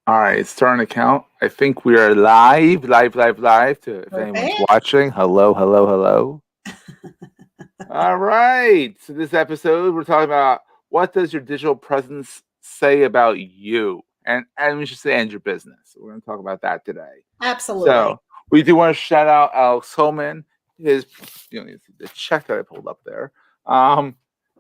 All right, it's starting to count. I think we are live to if anyone's Perfect. watching. Hello, hello, hello. All right. So this episode, we're talking about what does your digital presence say about you? And we should say and your business. We're going to talk about that today. Absolutely. So we do want to shout out Alex Holman, his the check that I pulled up there.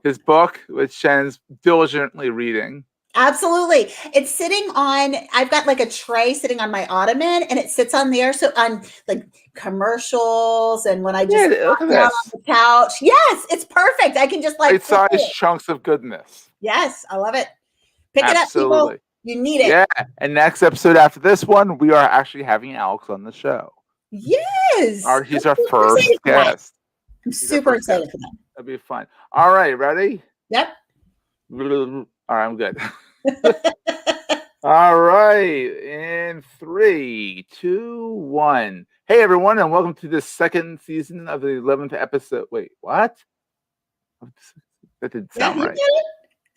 His book, which Shannon's diligently reading. Absolutely. It's sitting on, I've got like a tray sitting on my ottoman and it sits on there. So on like commercials and when I just Look at down on this. the couch. Yes, it's perfect. I can just like Bite-sized chunks of goodness. Yes, I love it. Pick it up, Absolutely. people. You need it. Yeah. And next episode after this one, we are actually having Alex on the show. Yes. He's our first guest. I'm super excited for that. That'll be fun. All right, ready? Yep. All right, I'm good. All right. In 3, 2, 1. Hey, everyone, and welcome to the second season of the 11th episode. Wait, what? That didn't sound right.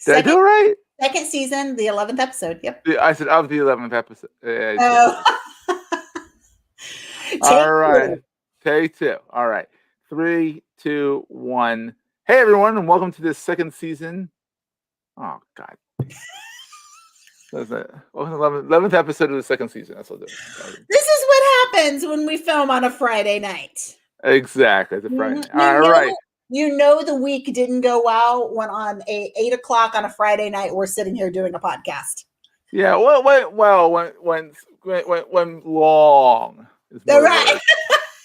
Did I do it right? Second season, the 11th episode. Yep. I said of the 11th episode. All right. Take 2. All right. 3, 2, 1. Hey, everyone, and welcome to this second season. Oh, God. That's it. Welcome to the 11th episode of the second season. That's what I'll do. This is what happens when we film on a Friday night. Exactly. It's a Friday. All right. You know the week didn't go well when on 8 o'clock on a Friday night we're sitting here doing a podcast. Yeah, when long is right.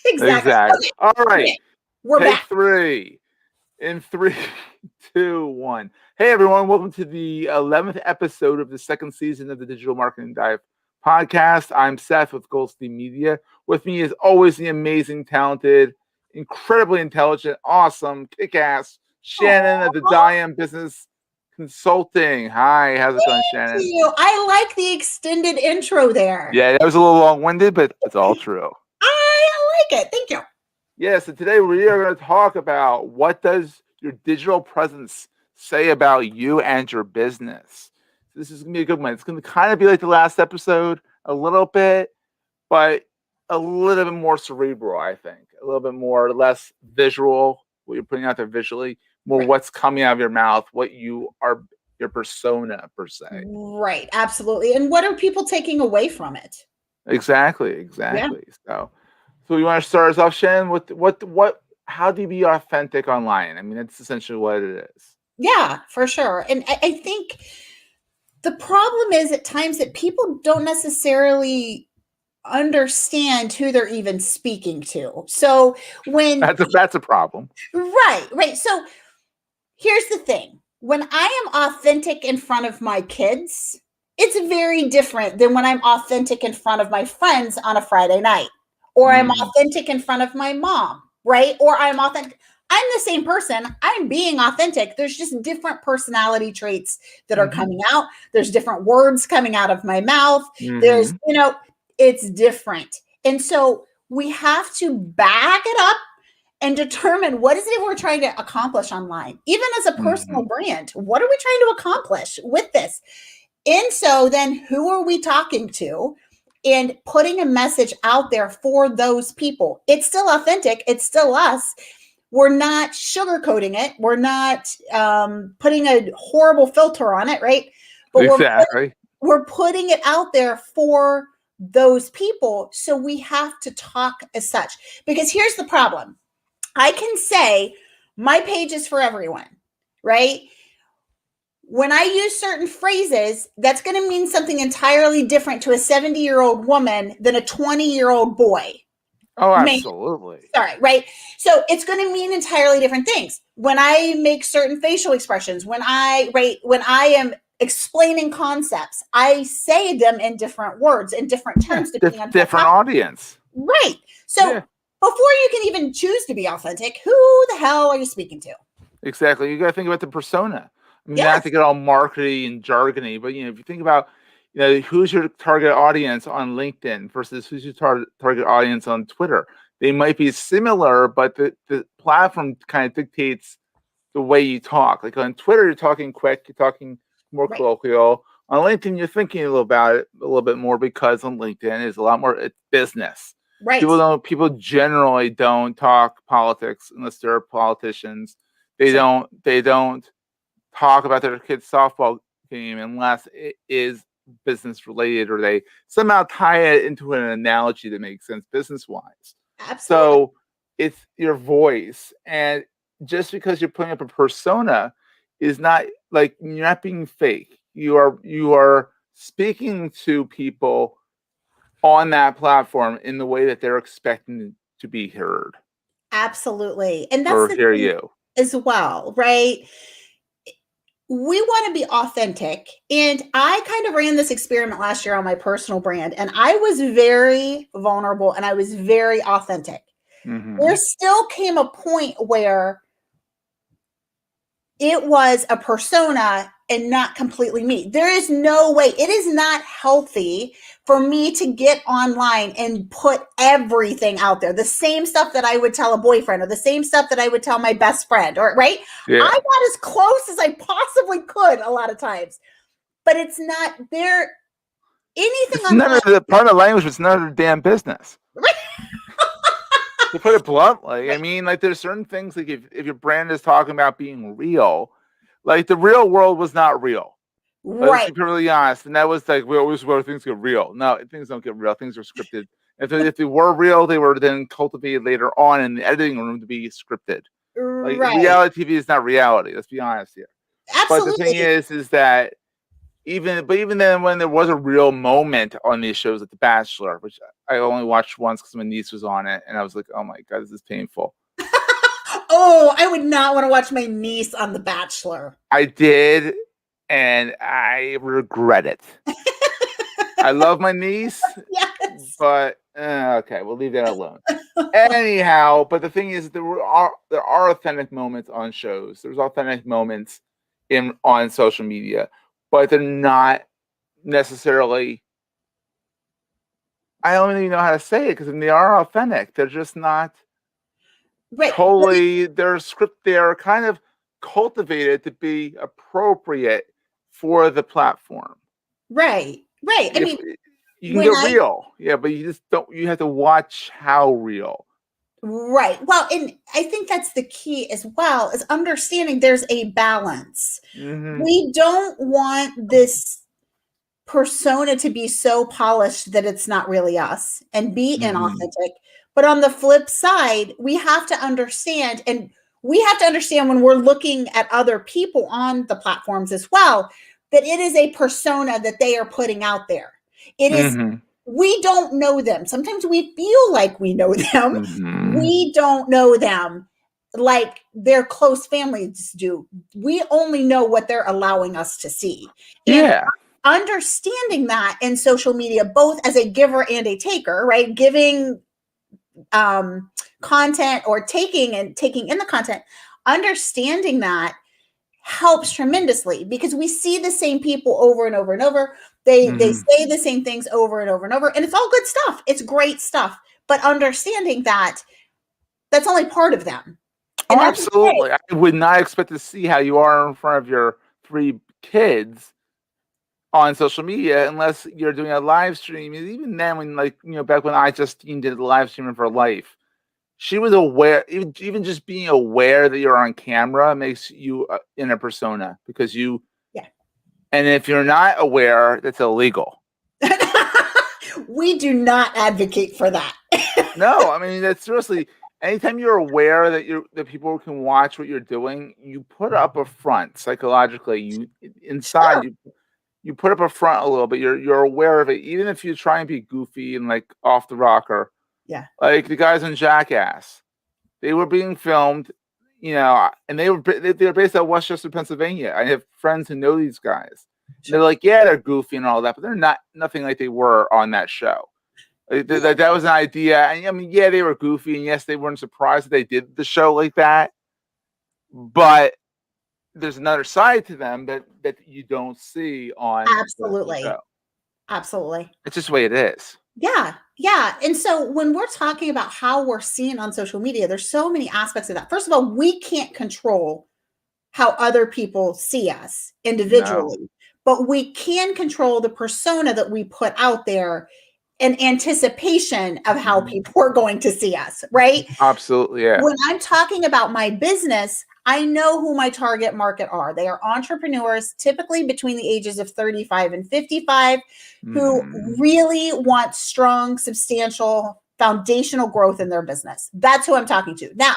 Exactly. Okay. All right. Okay. We're back. 3. In 3, 2, 1. Hey everyone, welcome to the 11th episode of the second season of the Digital Marketing Dive podcast. I'm Seth with Goldstein Media. With me is always the amazing, talented, incredibly intelligent, awesome, kick-ass Shannon of the Diam Business Consulting. Hi, how's it going, Shannon? Thank you. I like the extended intro there. Yeah, that was a little long-winded, but it's all true. I like it. Thank you. Yeah, so today we are going to talk about what does your digital presence say about you and your business. This is going to be a good one. It's going to kind of be like the last episode a little bit, but a little bit more cerebral, I think. A little bit more, less visual, what you're putting out there visually, more what's coming out of your mouth, what you are, your persona per se. Right, absolutely. And what are people taking away from it? Exactly. Yeah. So you want to start us off, Shannon? How do you be authentic online? I mean, that's essentially what it is. Yeah, for sure. And I think the problem is at times that people don't necessarily understand who they're even speaking to. So when that's a problem. Right. So here's the thing. When I am authentic in front of my kids, it's very different than when I'm authentic in front of my friends on a Friday night. Or I'm authentic in front of my mom, right? Or I'm authentic. I'm the same person. I'm being authentic. There's just different personality traits that are coming out. There's different words coming out of my mouth. There's, it's different. And so we have to back it up and determine what is it we're trying to accomplish online, even as a personal brand. What are we trying to accomplish with this? And so then who are we talking to? And putting a message out there for those people. It's still authentic. It's still us. We're not sugarcoating it. We're not putting a horrible filter on it, right? But we're putting it out there for those people. So we have to talk as such. Because here's the problem. I can say my page is for everyone, right? When I use certain phrases, that's going to mean something entirely different to a 70-year-old woman than a 20-year-old boy. Oh, absolutely. Sorry, right? So it's going to mean entirely different things. When I make certain facial expressions, when I am explaining concepts, I say them in different words, in different terms. Depending on different audience. Right. So before you can even choose to be authentic, who the hell are you speaking to? Exactly. You got to think about the persona. I mean, not to get all markety and jargony, but if you think about, who's your target audience on LinkedIn versus who's your target audience on Twitter, they might be similar, but the platform kind of dictates the way you talk. Like on Twitter, you're talking quick, you're talking more colloquial. On LinkedIn, you're thinking a little about it a little bit more because on LinkedIn is a lot more it's business. Right. People generally don't talk politics unless they're politicians. Sure. They don't talk about their kid's softball game unless it is business related or they somehow tie it into an analogy that makes sense business wise. Absolutely. So it's your voice. And just because you're putting up a persona is not like you're not being fake. You are speaking to people on that platform in the way that they're expecting to be heard Absolutely. And that's or the hear thing you. as well, right? We want to be authentic. And I kind of ran this experiment last year on my personal brand, and I was very vulnerable and I was very authentic. Mm-hmm. There still came a point where it was a persona and not completely me. There is no way, it is not healthy for me to get online and put everything out there. The same stuff that I would tell a boyfriend or the same stuff that I would tell my best friend, or right? Yeah. I got as close as I possibly could a lot of times, but it's not there. Anything It's none online. of the part of the language. It's none of their damn business. To put it bluntly, I mean, like there's certain things like if your brand is talking about being real, like the real world was not real. Let's Right. be perfectly honest. And that was like we always where things get real. No, things don't get real. Things are scripted. If they were real, they were then cultivated later on in the editing room to be scripted. Like Right. reality TV is not reality. Let's be honest here. But the thing Absolutely. is that even then when there was a real moment on these shows like The Bachelor, which I only watched once because my niece was on it, and I was like, oh my god, this is painful. Oh, I would not want to watch my niece on The Bachelor. I did, and I regret it. I love my niece, Yes. but okay, we'll leave that alone. Anyhow, but the thing is, there are authentic moments on shows. There's authentic moments on social media, but they're not necessarily. I don't even know how to say it because they are authentic. They're just not Right. totally. They're script. They're kind of cultivated to be appropriate for the platform. Right. Right. I If mean, you can when get I real, yeah, but you just don't. You have to watch how real. right. Well, and I think that's the key as well, is understanding there's a balance. Mm-hmm. We don't want this persona to be so polished that it's not really us and be Mm-hmm. inauthentic. But on the flip side, we have to understand, and we have to understand when we're looking at other people on the platforms as well, that it is a persona that they are putting out there. It is, Mm-hmm. we don't know them. Sometimes we feel like we know them. Mm-hmm. We don't know them like their close families do. We only know what they're allowing us to see. And Yeah. understanding that in social media, both as a giver and a taker, right? Giving content or taking in the content, understanding that helps tremendously because we see the same people over and over and over. They Mm-hmm. say the same things over and over and over, and it's all good stuff. It's great stuff, but understanding that that's only part of them, Oh, and that's okay. absolutely. I would not expect to see how you are in front of your 3 kids on social media unless you're doing a live stream. And even then, when back when I Justine did the live streaming for life, she was aware. Even just being aware that you're on camera makes you in a persona because you. Yeah. And if you're not aware, that's illegal. We do not advocate for that. No, I mean that's seriously. Anytime you're aware that people can watch what you're doing, you put up a front psychologically. You inside Sure. you put up a front a little bit. You're aware of it, even if you try and be goofy and like off the rocker. Yeah. Like the guys on Jackass, they were being filmed, and they were based out of Westchester, Pennsylvania. I have friends who know these guys. And they're like, yeah, they're goofy and all that, but they're not nothing like they were on that show. That was an idea. And I mean, yeah, they were goofy, and yes, they weren't surprised that they did the show like that. But there's another side to them that you don't see on the Absolutely. show. Absolutely. It's just the way it is. Yeah. Yeah. And so when we're talking about how we're seen on social media, there's so many aspects of that. First of all, we can't control how other people see us No. individually, but we can control the persona that we put out there in anticipation of how people are going to see us, right? Absolutely, yeah. When I'm talking about my business, I know who my target market are. They are entrepreneurs, typically between the ages of 35 and 55, who really want strong, substantial, foundational growth in their business. That's who I'm talking to. Now,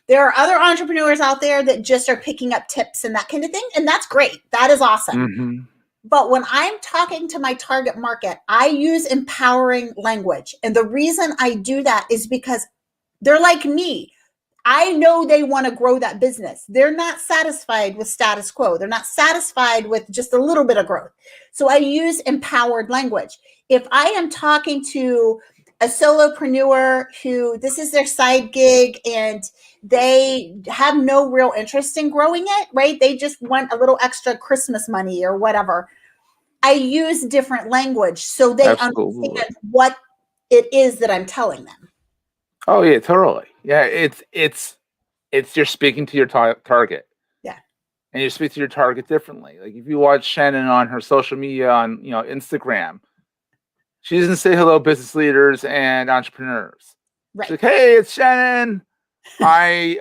there are other entrepreneurs out there that just are picking up tips and that kind of thing, and that's great. That is awesome. But when I'm talking to my target market, I use empowering language. And the reason I do that is because they're like me. I know they want to grow that business. They're not satisfied with status quo. They're not satisfied with just a little bit of growth. So I use empowered language. If I am talking to a solopreneur who this is their side gig and they have no real interest in growing it, right? They just want a little extra Christmas money or whatever. I use different language so they understand what it is that I'm telling them. Oh yeah, totally. Yeah, it's you're speaking to your target. Yeah. And you speak to your target differently. Like if you watch Shannon on her social media on Instagram, she doesn't say hello business leaders and entrepreneurs. Right. She's like, hey, it's Shannon. I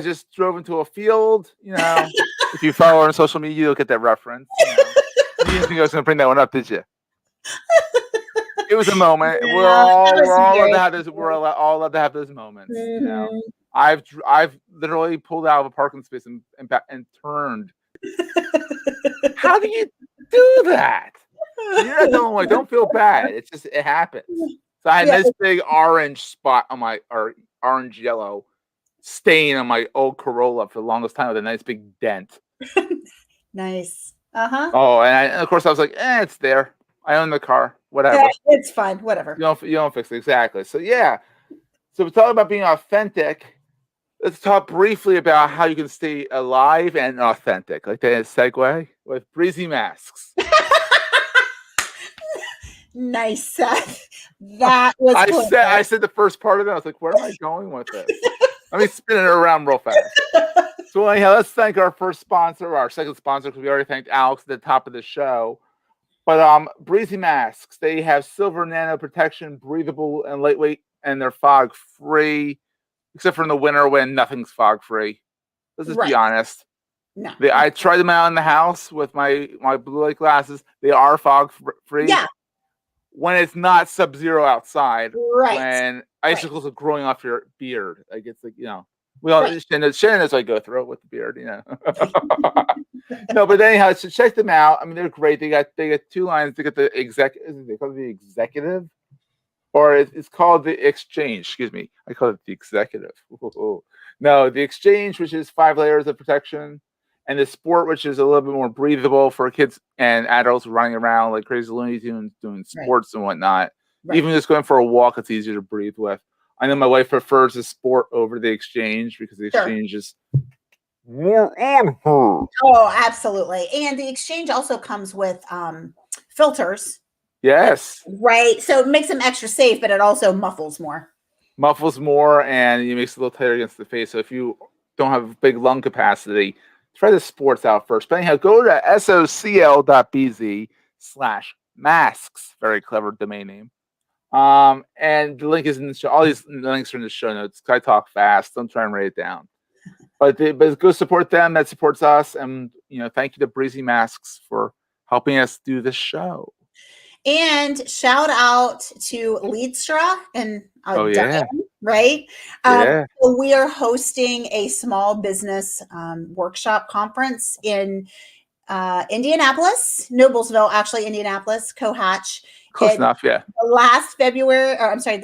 just drove into a field. If you follow her on social media, you'll get that reference. You didn't think I was going to bring that one up, did you? It was a moment. Yeah, we're all allowed to have this. We're all allowed to have those moments. I've literally pulled out of a parking space and turned. How do you do that? You're not the only one. Don't feel bad. It's just it happens. So I had this big orange spot on my orange yellow stain on my old Corolla for the longest time with a nice big dent. Nice. Uh-huh. Oh, and of course I was like, it's there. I own the car. Whatever. Yeah, it's fine. Whatever. You don't fix it. Exactly. So yeah. So we're talking about being authentic. Let's talk briefly about how you can stay alive and authentic. Like that segue with breezy masks. Nice, Seth. That was I said the first part of it. I was like, where am I going with this? Let me spin it around real fast. So anyhow, let's thank our first sponsor, our second sponsor, because we already thanked Alex at the top of the show. But breezy masks, they have silver nano protection, breathable and lightweight, and they're fog free, except for in the winter when nothing's fog free. Let's just be honest. No. I tried them out in the house with my blue light glasses. They are fog free. Yeah. When it's not sub-zero outside, right? When icicles are growing off your beard, like it's like we all Shannon knows I go through it with the beard, No, but anyhow, so check them out. I mean, they're great. They got 2 lines. They got the they call it the executive, or it's called the exchange. Excuse me, I call it the executive. No, the exchange, which is 5 layers of protection. And the sport, which is a little bit more breathable for kids and adults running around like crazy Looney Tunes, doing sports and whatnot. Even just going for a walk, it's easier to breathe with. I know my wife prefers the sport over the exchange because the exchange is more on her. Oh, absolutely. And the exchange also comes with filters. Yes. Right. So it makes them extra safe, but it also muffles more. And it makes it a little tighter against the face. So if you don't have big lung capacity, try the sports out first. But anyhow, go to socl.bz/masks. Very clever domain name. And the link is in the show. All these links are in the show notes. I talk fast. Don't try and write it down. But go support them. That supports us. And thank you to Breezy Masks for helping us do this show. And shout out to Leadstra and Diane, right? So we are hosting a small business workshop conference in Indianapolis, Noblesville, actually Indianapolis, Cohatch. Close enough, yeah. The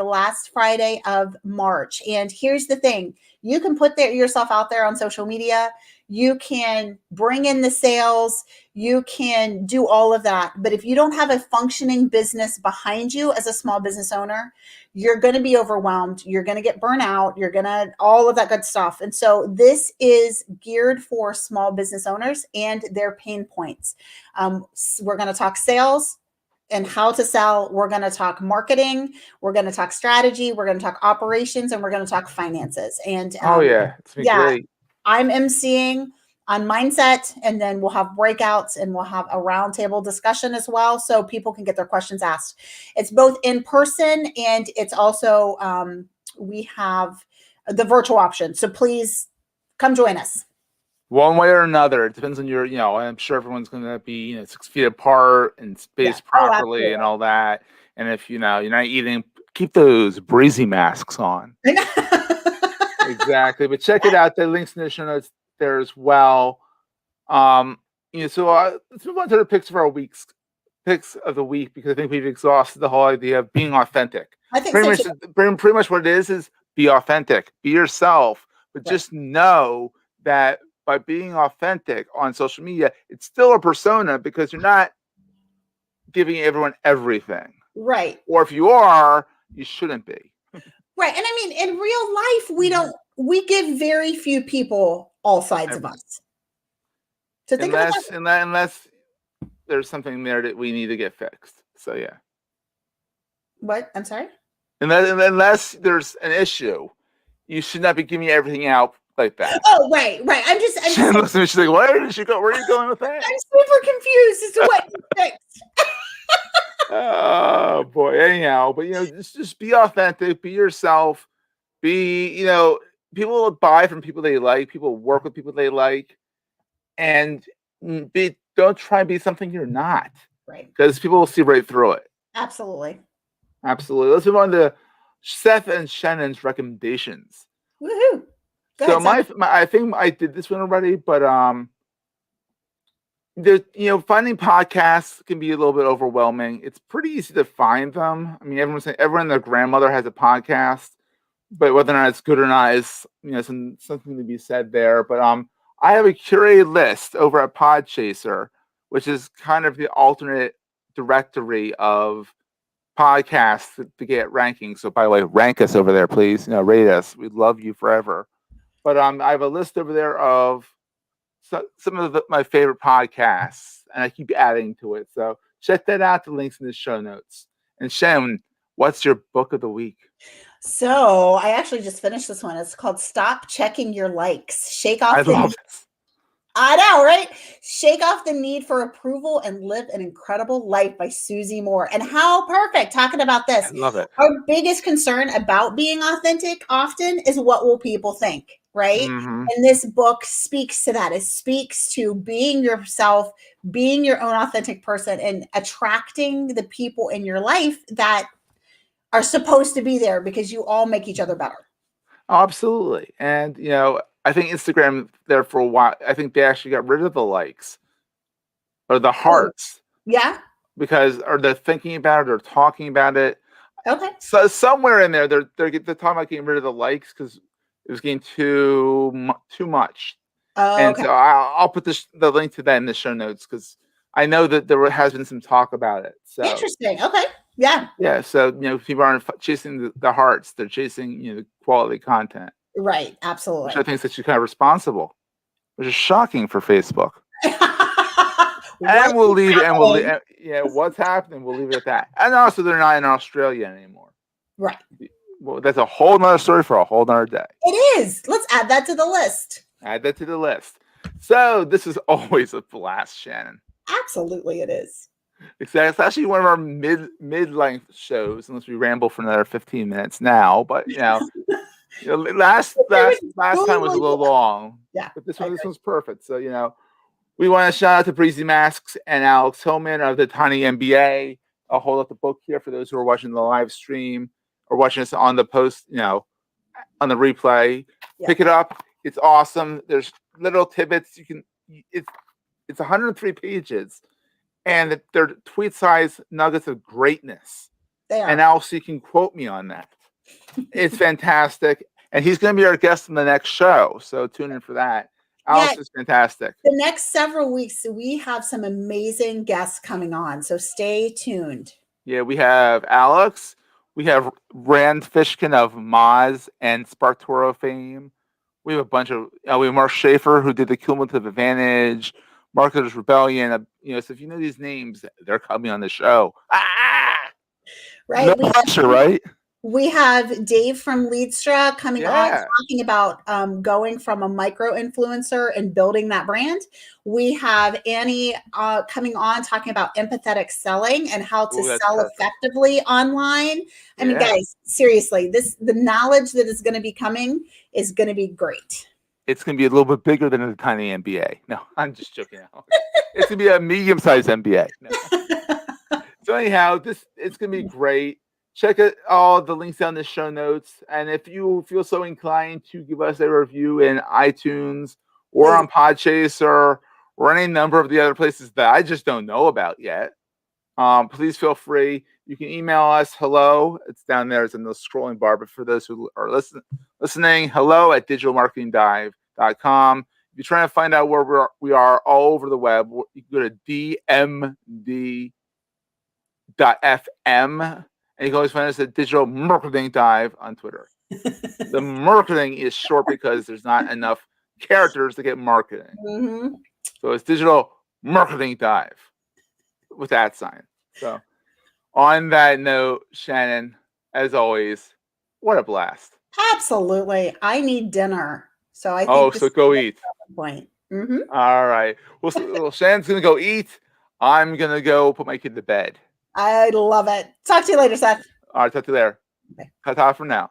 last Friday of March. And here's the thing. You can put yourself out there on social media. You can bring in the sales. You can do all of that. But if you don't have a functioning business behind you as a small business owner, you're going to be overwhelmed. You're going to get burnt out. You're going to all of that good stuff. And so this is geared for small business owners and their pain points. We're going to talk sales and how to sell. We're going to talk marketing. We're going to talk strategy. We're going to talk operations, and we're going to talk finances. And it's great. I'm emceeing. on mindset, and then we'll have breakouts and we'll have a roundtable discussion as well, so people can get their questions asked. It's both in person and it's also we have the virtual option. So please come join us. One way or another, it depends on your, I'm sure everyone's going to be, 6 feet apart and spaced properly and all that. And if, you're not eating, keep those breezy masks on. Exactly. But check it out. The links in the show notes there as well. So let's move on to the picks of the week, because I think we've exhausted the whole idea of being authentic. I think pretty much what it is be authentic, be yourself, but just know that by being authentic on social media, it's still a persona, because you're not giving everyone everything. Right. Or if you are, you shouldn't be. Right. And I mean, in real life, we give very few people all sides of us. So think unless there's something there that we need to get fixed. So yeah. What? I'm sorry? Unless there's an issue, you should not be giving everything out like that. Oh, right. I'm just she's like, where did she go? Where are you going with that? I'm super confused as to what you fixed. Oh boy. Anyhow, but just be authentic, be yourself, be, people will buy from people they like, people work with people they like, and don't try and be something you're not. Right. Because people will see right through it. Absolutely. Let's move on to Seth and Shannon's recommendations. Woohoo. So I think I did this one already, but finding podcasts can be a little bit overwhelming. It's pretty easy to find them. I mean, everyone and their grandmother has a podcast, but whether or not it's good or not is something to be said there. But I have a curated list over at Podchaser, which is kind of the alternate directory of podcasts to get rankings. So by the way, rank us over there, please. Rate us. We'd love you forever. But I have a list over there of some of my favorite podcasts, and I keep adding to it. So check that out. The links in the show notes. And Shannon, what's your book of the week? So I actually just finished this one. It's called Stop Checking Your Likes. Shake off I love this. I know, right? Shake off the need for approval and live an incredible life by Susie Moore. And how perfect, talking about this. I love it. Our biggest concern about being authentic often is what will people think, right? Mm-hmm. And this book speaks to that. It speaks to being yourself, being your own authentic person, and attracting the people in your life that are supposed to be there, because you all make each other better. Oh, absolutely. And, I think Instagram there for a while, I think they actually got rid of the likes or the hearts. Yeah. Because they're thinking about it or talking about it. Okay. So somewhere in there, they're talking about getting rid of the likes because it was getting too much. Oh, and okay. so I'll put the link to that in the show notes, because I know that there has been some talk about it. So interesting. Okay. Yeah. Yeah. So people aren't chasing the hearts; they're chasing the quality content. Right. Absolutely. Which I think is actually kind of responsible, which is shocking for Facebook. And we'll leave it. What's happening? We'll leave it at that. And also, they're not in Australia anymore. Right. Well, that's a whole nother story for a whole nother day. It is. Let's add that to the list. So this is always a blast, Shannon. Absolutely, it is. Exactly. It's actually one of our mid-length shows, unless we ramble for another 15 minutes now. But last time was a little long. Yeah. But this one's perfect. So we want to shout out to Breezy Masks and Alex Hillman of the Tiny MBA. I'll hold up the book here for those who are watching the live stream or watching us on the post, on the replay. Yeah. Pick it up. It's awesome. There's little tidbits. It's 103 pages, and they're tweet-sized nuggets of greatness. They are. And also you can quote me on that. It's fantastic. And he's going to be our guest in the next show, so tune in for that. Alex is fantastic. The next several weeks, we have some amazing guests coming on, so stay tuned. Yeah, we have Alex. We have Rand Fishkin of Moz and SparkToro fame. We have a bunch of, we have Mark Schaefer, who did the Cumulative Advantage, Marketers Rebellion. So if you know these names, they're coming on the show. Right. No pressure, right? We have Dave from Leadstra coming on Yeah. talking about going from a micro influencer and building that brand. We have Annie coming on talking about empathetic selling and how to Ooh, that's sell perfect. effectively online. I mean, Yeah. guys, seriously, the knowledge that is going to be coming is going to be great. It's going to be a little bit bigger than a tiny MBA. No, I'm just joking. It's going to be a medium-sized MBA. No. So anyhow, it's going to be great. Check out all the links down in the show notes. And if you feel so inclined to give us a review in iTunes or on Podchaser or any number of the other places that I just don't know about yet, please feel free. You can email us. Hello. It's down there. It's in the scrolling bar. But for those who are listening, hello at digitalmarketingdive.com. If you're trying to find out where we are all over the web, you can go to dmd.fm. And you can always find us at Digital Marketing Dive on Twitter. The marketing is short because there's not enough characters to get marketing. Mm-hmm. So it's Digital Marketing Dive with that sign. So on that note, Shannon, as always, what a blast. Absolutely. I need dinner. So I think so go eat. Point. Mm-hmm. All right. Well, Shannon's going to go eat. I'm going to go put my kid to bed. I love it. Talk to you later, Seth. All right. Talk to you later. Okay. Ta-ta for now.